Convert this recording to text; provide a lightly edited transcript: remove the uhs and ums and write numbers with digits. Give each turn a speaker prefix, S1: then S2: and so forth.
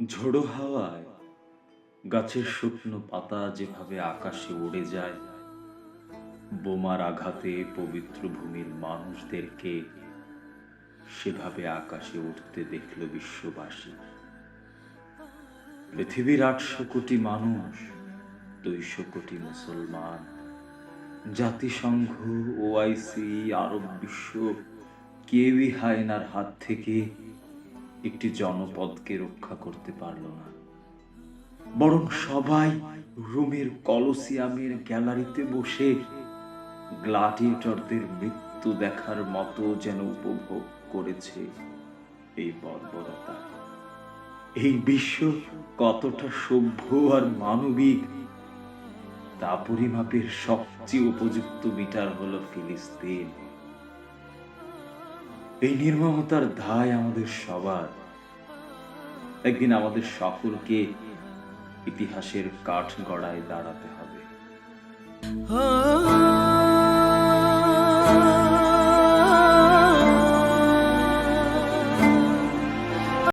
S1: ঝোড়ো হাওয়ায় গাছের শুকনো পাতা যেভাবে আকাশে উড়ে যায়, বোমার আঘাতে পবিত্র ভূমির মানুষদেরকে সেভাবে আকাশে উঠতে দেখল বিশ্ববাসী। পৃথিবীর ৮০০ কোটি মানুষ, ২০০ কোটি মুসলমান, জাতিসংঘ, ওআইসি, আরব বিশ্ব কেউই হায়নার হাত থেকে একটি জনপদকে রক্ষা করতে পারল না। বরং সবাই রোমের কলোসিয়ামের গ্যালারিতে বসে গ্লাডিয়েটরদের মৃত্যু দেখার মতো যেন উপভোগ করেছে এই বর্বরতা। এই বিশ্ব কতটা সভ্য আর মানবিক তা পরিমাপের সবচেয়ে উপযুক্ত মিটার হলো ফিলিস্তিন। এই নির্মমতার দায় আমাদের সবার। একদিন আমাদের সকলকে ইতিহাসের কাঠগড়ায় দাঁড়াতে হবে।